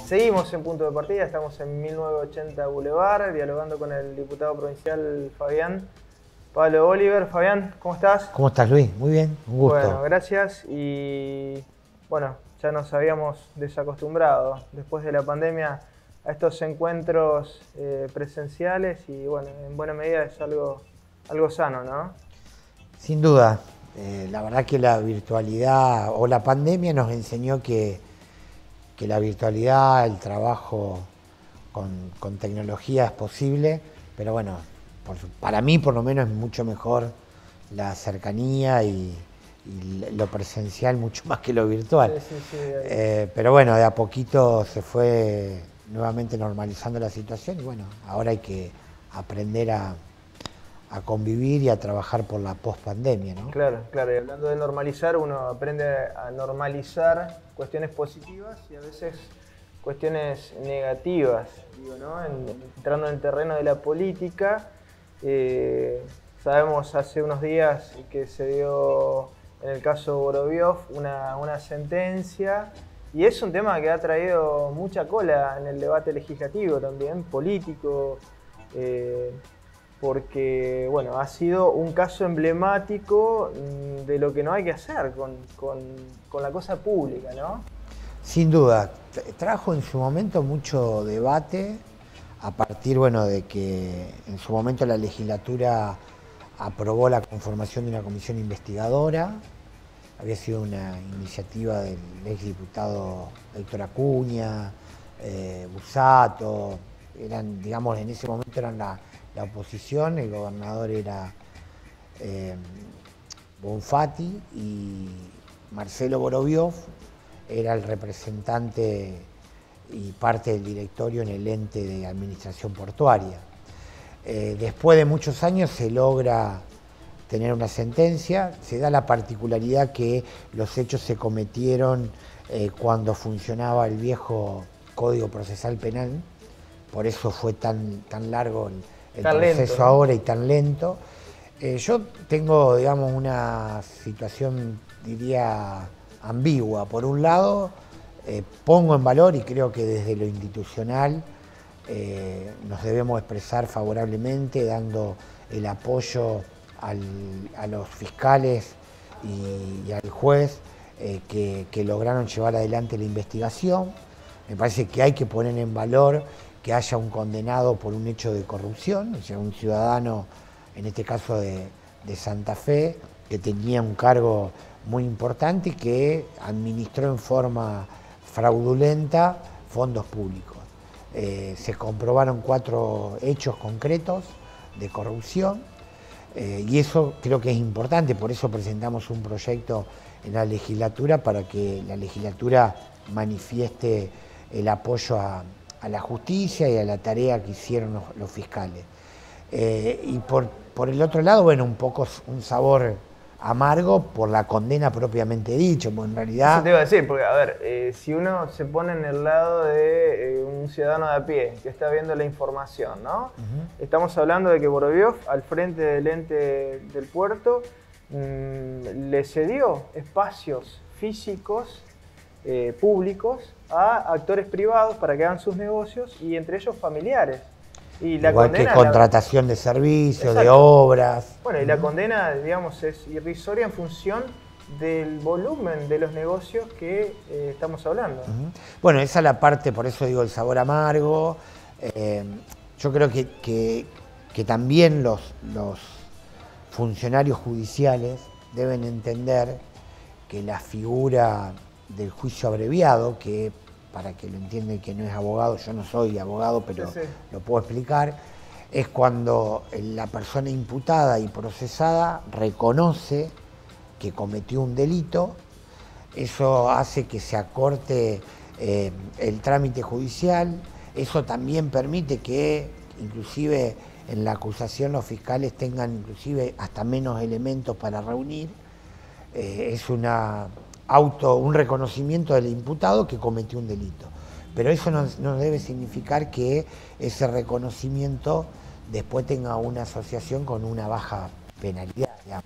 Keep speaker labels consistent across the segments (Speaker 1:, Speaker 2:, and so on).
Speaker 1: Seguimos en Punto de Partida, estamos en 1980 Boulevard, dialogando con el diputado provincial Fabián Pablo Oliver. Fabián, ¿cómo estás?
Speaker 2: ¿Cómo estás, Luis? Muy bien, un gusto.
Speaker 1: Bueno, gracias. Y bueno, ya nos habíamos desacostumbrado después de la pandemia a estos encuentros presenciales y bueno, en buena medida es algo sano, ¿no?
Speaker 2: Sin duda, la verdad que la virtualidad o la pandemia nos enseñó que la virtualidad, el trabajo con tecnología es posible, pero bueno, para mí por lo menos es mucho mejor la cercanía y lo presencial mucho más que lo virtual.
Speaker 1: Sí.
Speaker 2: Pero bueno, de a poquito se fue nuevamente normalizando la situación y bueno, ahora hay que aprender a convivir y a trabajar por la post-pandemia, ¿no?
Speaker 1: Claro. Y hablando de normalizar, uno aprende a normalizar cuestiones positivas y a veces cuestiones negativas, digo, ¿no? Entrando en el terreno de la política, sabemos hace unos días que se dio en el caso Vorobiov una sentencia y es un tema que ha traído mucha cola en el debate legislativo también, político, porque bueno, ha sido un caso emblemático de lo que no hay que hacer con la cosa pública, ¿no?
Speaker 2: Sin duda, trajo en su momento mucho debate a partir, bueno, de que en su momento la legislatura aprobó la conformación de una comisión investigadora. Había sido una iniciativa del exdiputado Héctor Acuña, Busato, eran, digamos, en ese momento eran la oposición, el gobernador era Bonfatti y Marcelo Vorobiov era el representante y parte del directorio en el ente de administración portuaria. Después de muchos años se logra tener una sentencia, se da la particularidad que los hechos se cometieron cuando funcionaba el viejo Código Procesal Penal, por eso fue tan largo el proceso
Speaker 1: lento, ¿no?
Speaker 2: Ahora y tan lento. Yo tengo, digamos, una situación, diría, ambigua. Por un lado, pongo en valor y creo que desde lo institucional nos debemos expresar favorablemente, dando el apoyo a los fiscales y al juez que lograron llevar adelante la investigación. Me parece que hay que poner en valor que haya un condenado por un hecho de corrupción, o sea, un ciudadano, en este caso de Santa Fe, que tenía un cargo muy importante y que administró en forma fraudulenta fondos públicos. Se comprobaron 4 hechos concretos de corrupción y eso creo que es importante, por eso presentamos un proyecto en la legislatura para que la legislatura manifieste el apoyo a la justicia y a la tarea que hicieron los fiscales. Y por el otro lado, bueno, un poco un sabor amargo por la condena propiamente dicho, porque en realidad...
Speaker 1: Eso te iba a decir, porque a ver, si uno se pone en el lado de un ciudadano de a pie que está viendo la información, ¿no? Estamos hablando de que Vorobiov, al frente del ente del puerto, le cedió espacios físicos públicos a actores privados para que hagan sus negocios y entre ellos familiares. Y la
Speaker 2: igual
Speaker 1: condena,
Speaker 2: que contratación de servicios,
Speaker 1: exacto,
Speaker 2: de obras.
Speaker 1: Bueno, y la condena, digamos, es irrisoria en función del volumen de los negocios que estamos hablando.
Speaker 2: Bueno, esa es la parte, por eso digo el sabor amargo. Yo creo que también los funcionarios judiciales deben entender que la figura del juicio abreviado, que para que lo entiendan que no es abogado, yo no soy abogado, pero sí, lo puedo explicar, es cuando la persona imputada y procesada reconoce que cometió un delito. Eso hace que se acorte el trámite judicial. Eso también permite que inclusive en la acusación los fiscales tengan inclusive hasta menos elementos para reunir. Es un reconocimiento del imputado que cometió un delito. Pero eso no debe significar que ese reconocimiento después tenga una asociación con una baja penalidad, digamos.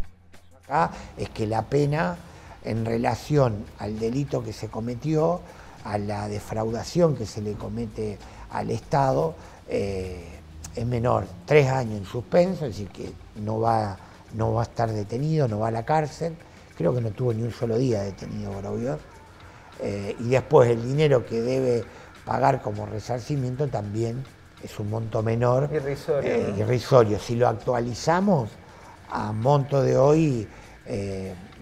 Speaker 2: Acá es que la pena en relación al delito que se cometió a la defraudación que se le comete al Estado, es menor. 3 años en suspenso, es decir, que no va a estar detenido, no va a la cárcel. Creo que no tuvo ni un solo día detenido Vorobio. Y después el dinero que debe pagar como resarcimiento también es un monto menor.
Speaker 1: Irrisorio.
Speaker 2: Irrisorio. Si lo actualizamos a monto de hoy,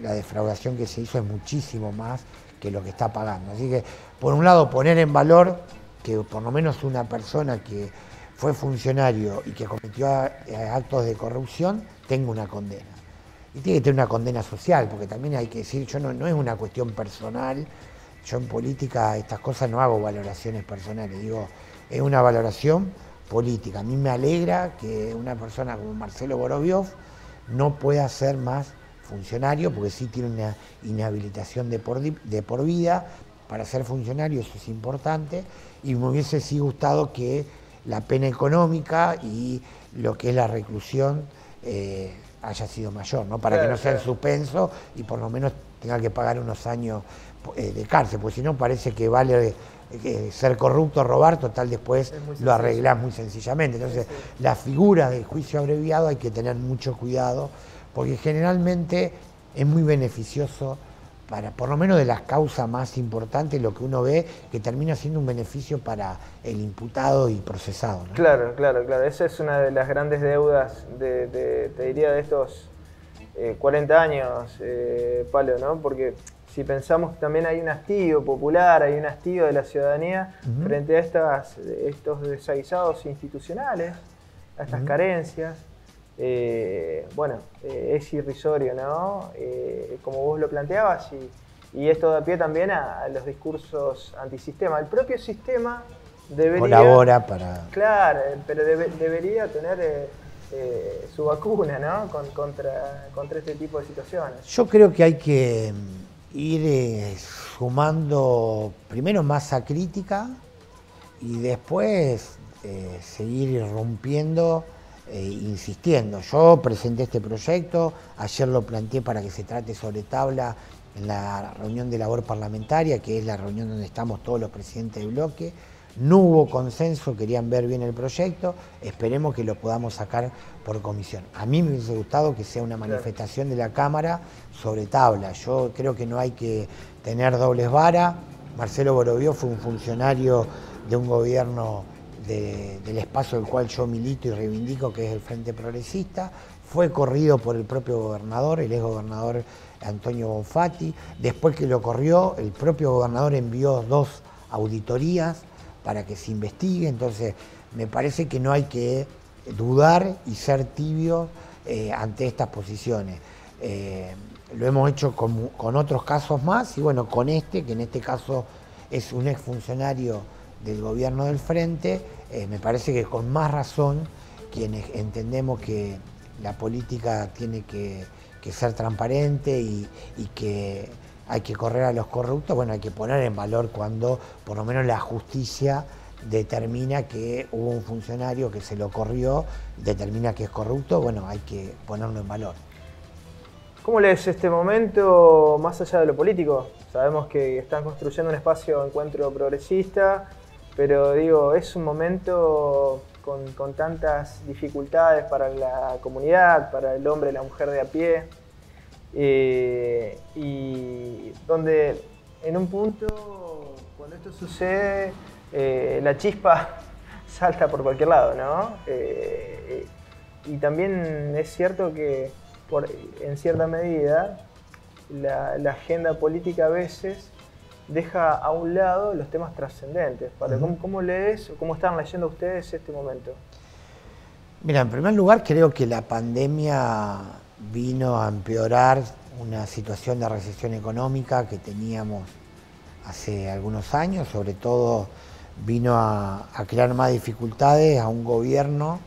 Speaker 2: la defraudación que se hizo es muchísimo más que lo que está pagando. Así que, por un lado, poner en valor que por lo menos una persona que fue funcionario y que cometió actos de corrupción tenga una condena. Y tiene que tener una condena social, porque también hay que decir, no es una cuestión personal. Yo en política estas cosas no hago valoraciones personales, digo, es una valoración política. A mí me alegra que una persona como Marcelo Vorobio no pueda ser más funcionario, porque sí tiene una inhabilitación de por vida. Para ser funcionario eso es importante, y me hubiese sí gustado que la pena económica y lo que es la reclusión haya sido mayor, ¿no? Para que no sea en suspenso y por lo menos tenga que pagar unos años de cárcel, porque si no parece que vale ser corrupto, robar, total después lo arreglás muy sencillamente. Entonces, la figura del juicio abreviado hay que tener mucho cuidado, porque generalmente es muy beneficioso para, por lo menos de las causas más importantes, lo que uno ve que termina siendo un beneficio para el imputado y procesado, ¿no?
Speaker 1: Claro. Esa es una de las grandes deudas te diría, de estos 40 años, Palo, ¿no? Porque si pensamos que también hay un hastío popular, hay un hastío de la ciudadanía frente a estos desaguisados institucionales, a estas carencias, es irrisorio, ¿no? Como vos lo planteabas, y esto da pie también a los discursos antisistema. El propio sistema debería...
Speaker 2: colabora para...
Speaker 1: Claro, pero debería tener su vacuna, ¿no? Contra este tipo de situaciones.
Speaker 2: Yo creo que hay que ir sumando primero masa crítica y después seguir irrumpiendo, insistiendo. Yo presenté este proyecto, ayer lo planteé para que se trate sobre tabla en la reunión de labor parlamentaria, que es la reunión donde estamos todos los presidentes de bloque. No hubo consenso, querían ver bien el proyecto, esperemos que lo podamos sacar por comisión. A mí me hubiese gustado que sea una manifestación de la Cámara sobre tabla. Yo creo que no hay que tener dobles varas. Marcelo Vorobio fue un funcionario de un gobierno del espacio del cual yo milito y reivindico, que es el Frente Progresista. Fue corrido por el propio gobernador, el exgobernador Antonio Bonfatti. Después que lo corrió, el propio gobernador envió 2 auditorías para que se investigue. Entonces me parece que no hay que dudar y ser tibio ante estas posiciones. Lo hemos hecho con otros casos más, y bueno, con este, que en este caso es un exfuncionario del gobierno del Frente, me parece que con más razón, quienes entendemos que la política tiene que ser transparente y que hay que correr a los corruptos, bueno, hay que poner en valor cuando por lo menos la justicia determina que hubo un funcionario que se lo corrió, determina que es corrupto, bueno, hay que ponerlo en valor.
Speaker 1: ¿Cómo lees este momento más allá de lo político? Sabemos que están construyendo un espacio de encuentro progresista, pero digo, es un momento con tantas dificultades para la comunidad, para el hombre y la mujer de a pie, y donde en un punto, cuando esto sucede, la chispa salta por cualquier lado, ¿no? Y también es cierto que en cierta medida la agenda política a veces deja a un lado los temas trascendentes. ¿Cómo lees o cómo están leyendo ustedes este momento?
Speaker 2: Mira, en primer lugar creo que la pandemia vino a empeorar una situación de recesión económica que teníamos hace algunos años. Sobre todo vino a crear más dificultades a un gobierno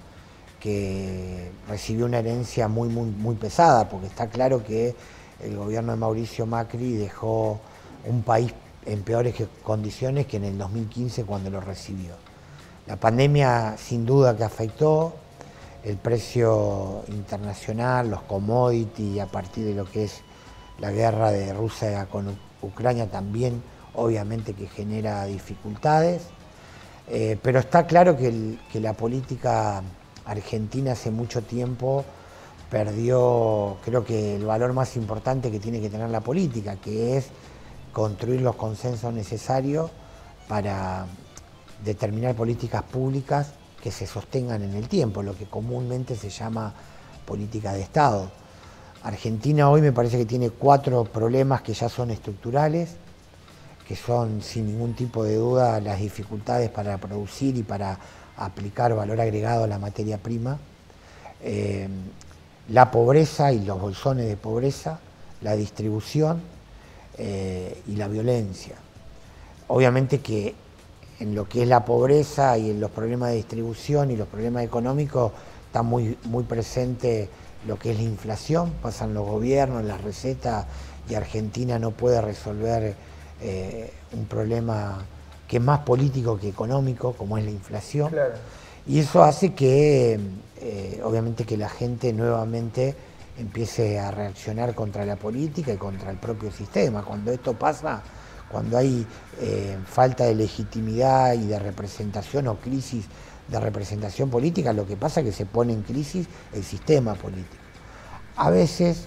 Speaker 2: que recibió una herencia muy pesada, porque está claro que el gobierno de Mauricio Macri dejó un país en peores condiciones que en el 2015 cuando lo recibió. La pandemia sin duda que afectó el precio internacional, los commodities, a partir de lo que es la guerra de Rusia con Ucrania también obviamente que genera dificultades, pero está claro que la política argentina hace mucho tiempo perdió, creo que el valor más importante que tiene que tener la política, que es construir los consensos necesarios para determinar políticas públicas que se sostengan en el tiempo, lo que comúnmente se llama política de Estado. Argentina hoy me parece que tiene 4 problemas que ya son estructurales, que son sin ningún tipo de duda las dificultades para producir y para aplicar valor agregado a la materia prima, la pobreza y los bolsones de pobreza, la distribución y la violencia. Obviamente que en lo que es la pobreza y en los problemas de distribución y los problemas económicos está muy presente lo que es la inflación, pasan los gobiernos, las recetas, y Argentina no puede resolver un problema que es más político que económico, como es la inflación.
Speaker 1: Claro.
Speaker 2: Y eso hace que, obviamente, que la gente nuevamente empiece a reaccionar contra la política y contra el propio sistema. Cuando esto pasa, cuando hay falta de legitimidad y de representación o crisis de representación política, lo que pasa es que se pone en crisis el sistema político. A veces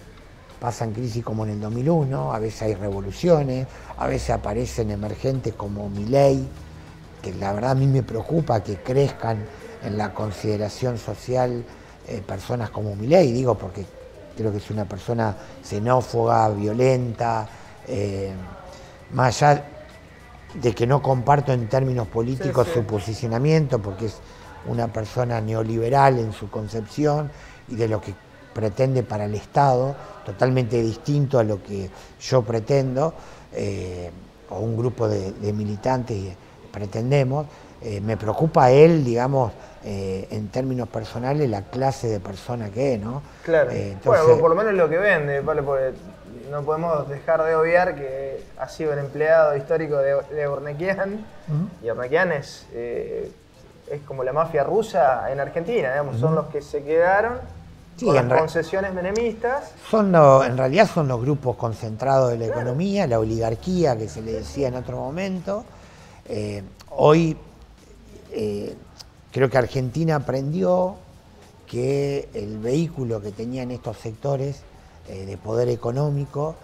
Speaker 2: pasan crisis como en el 2001, a veces hay revoluciones, a veces aparecen emergentes como Milei, que la verdad a mí me preocupa que crezcan en la consideración social personas como Milei, digo porque creo que es una persona xenófoba, violenta, más allá de que no comparto en términos políticos su posicionamiento, porque es una persona neoliberal en su concepción y de lo que pretende para el Estado, totalmente distinto a lo que yo pretendo, o un grupo de militantes pretendemos. Me preocupa él, digamos, en términos personales, la clase de persona que es, ¿no?
Speaker 1: Claro. Entonces, bueno, por lo menos lo que vende, ¿vale? Porque no podemos dejar de obviar que ha sido el empleado histórico de Ornequian, y Ornequian es como la mafia rusa en Argentina, digamos, son los que se quedaron con las concesiones menemistas.
Speaker 2: En realidad son los grupos concentrados de la economía, la oligarquía que se le decía en otro momento. Hoy creo que Argentina aprendió que el vehículo que tenían estos sectores de poder económico,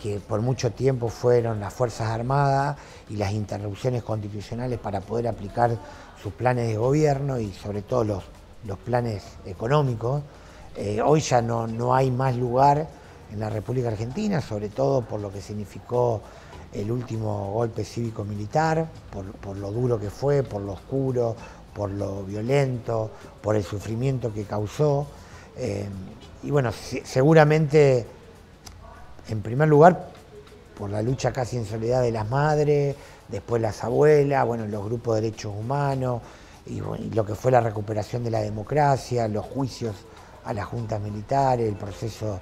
Speaker 2: que por mucho tiempo fueron las Fuerzas Armadas y las interrupciones constitucionales para poder aplicar sus planes de gobierno y sobre todo los planes económicos, hoy ya no hay más lugar en la República Argentina, sobre todo por lo que significó el último golpe cívico-militar, por lo duro que fue, por lo oscuro, por lo violento, por el sufrimiento que causó. Y bueno, seguramente, en primer lugar, por la lucha casi en soledad de las madres, después las abuelas, bueno, los grupos de derechos humanos, y lo que fue la recuperación de la democracia, los juicios a las juntas militares, el proceso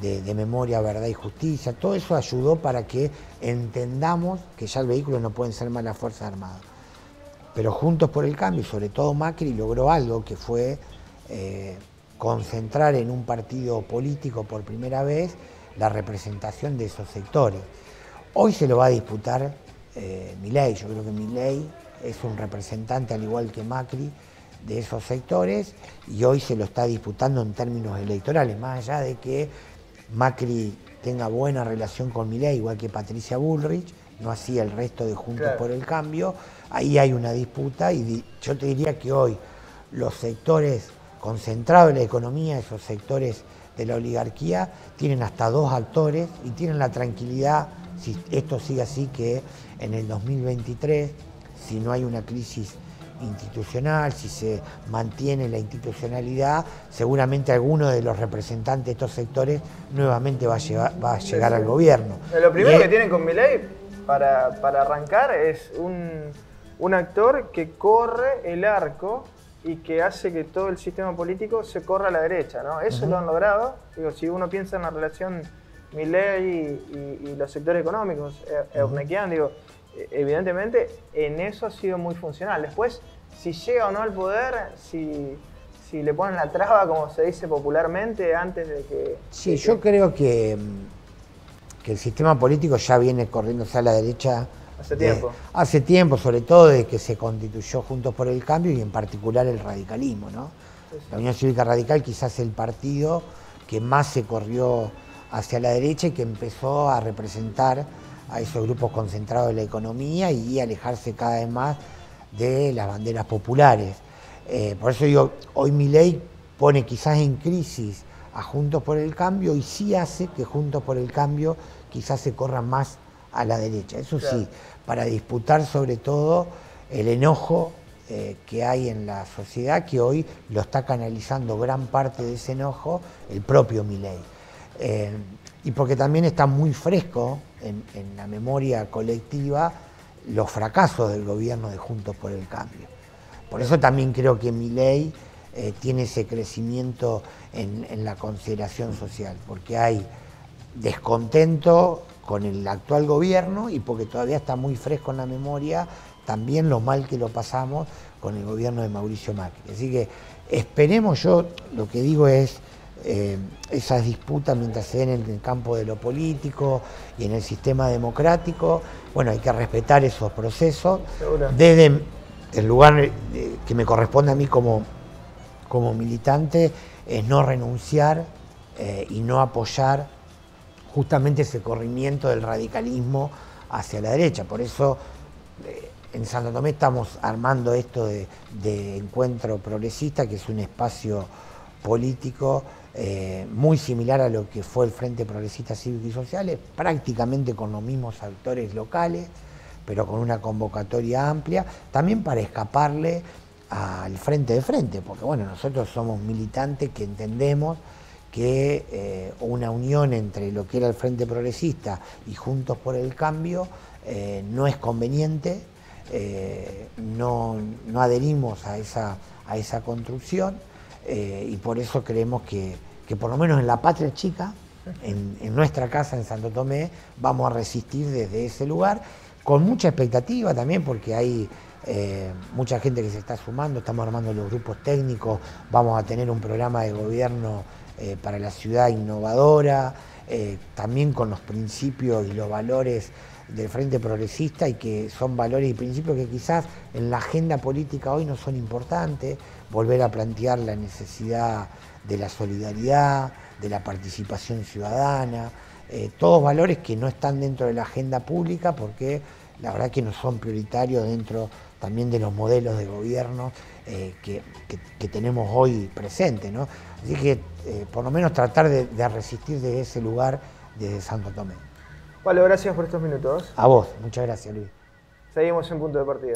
Speaker 2: de memoria, verdad y justicia, todo eso ayudó para que entendamos que ya el vehículo no pueden ser más las Fuerzas Armadas. Pero Juntos por el Cambio, y sobre todo Macri, logró algo que fue concentrar en un partido político por primera vez la representación de esos sectores. Hoy se lo va a disputar Milei. Yo creo que Milei es un representante, al igual que Macri, de esos sectores, y hoy se lo está disputando en términos electorales, más allá de que Macri tenga buena relación con Milei, igual que Patricia Bullrich, no así el resto de Juntos por el Cambio. Ahí hay una disputa y yo te diría que hoy los sectores concentrados en la economía, esos sectores de la oligarquía, tienen hasta 2 actores y tienen la tranquilidad, si esto sigue así, que en el 2023, si no hay una crisis institucional, si se mantiene la institucionalidad, seguramente alguno de los representantes de estos sectores nuevamente va a llegar al gobierno.
Speaker 1: Lo primero que tienen con Milei para arrancar es un actor que corre el arco y que hace que todo el sistema político se corra a la derecha, ¿no? Eso lo han logrado. Digo, si uno piensa en la relación Milei y los sectores económicos, Ornequian, digo, evidentemente en eso ha sido muy funcional. Después, si llega o no al poder, si le ponen la traba, como se dice popularmente, antes de que...
Speaker 2: Sí, yo creo que que el sistema político ya viene corriéndose a la derecha
Speaker 1: Hace tiempo.
Speaker 2: Hace tiempo, sobre todo desde que se constituyó Juntos por el Cambio y en particular el radicalismo, ¿no? Sí, sí. La Unión Cívica Radical quizás el partido que más se corrió hacia la derecha y que empezó a representar a esos grupos concentrados de la economía y alejarse cada vez más de las banderas populares. Por eso digo, hoy Milei pone quizás en crisis a Juntos por el Cambio y sí hace que Juntos por el Cambio quizás se corra más a la derecha. Eso claro. Sí, para disputar sobre todo el enojo que hay en la sociedad, que hoy lo está canalizando gran parte de ese enojo el propio Milei. Y porque también está muy fresco en la memoria colectiva los fracasos del gobierno de Juntos por el Cambio. Por eso también creo que Milei tiene ese crecimiento en la consideración social, porque hay descontento con el actual gobierno y porque todavía está muy fresco en la memoria también lo mal que lo pasamos con el gobierno de Mauricio Macri. Así que esperemos, yo lo que digo es esas disputas mientras se den en el campo de lo político y en el sistema democrático, bueno, hay que respetar esos procesos. Seguro. Desde el lugar que me corresponde a mí como militante es no renunciar y no apoyar justamente ese corrimiento del radicalismo hacia la derecha. Por eso en Santo Tomé estamos armando esto de Encuentro Progresista, que es un espacio político muy similar a lo que fue el Frente Progresista Cívico y Social, prácticamente con los mismos actores locales, pero con una convocatoria amplia, también para escaparle al frente de frente, porque bueno, nosotros somos militantes que entendemos que una unión entre lo que era el Frente Progresista y Juntos por el Cambio no es conveniente, no adherimos a esa construcción y por eso creemos que por lo menos en la Patria Chica, en nuestra casa en Santo Tomé, vamos a resistir desde ese lugar, con mucha expectativa también porque hay mucha gente que se está sumando, estamos armando los grupos técnicos, vamos a tener un programa de gobierno para la ciudad innovadora, también con los principios y los valores del Frente Progresista y que son valores y principios que quizás en la agenda política hoy no son importantes, volver a plantear la necesidad de la solidaridad, de la participación ciudadana, todos valores que no están dentro de la agenda pública porque la verdad que no son prioritarios dentro también de los modelos de gobierno que tenemos hoy presentes, ¿no? Así que por lo menos tratar de resistir desde ese lugar, desde Santo Tomé.
Speaker 1: Pablo, gracias por estos minutos.
Speaker 2: A vos, muchas gracias, Luis.
Speaker 1: Seguimos en Punto de Partida.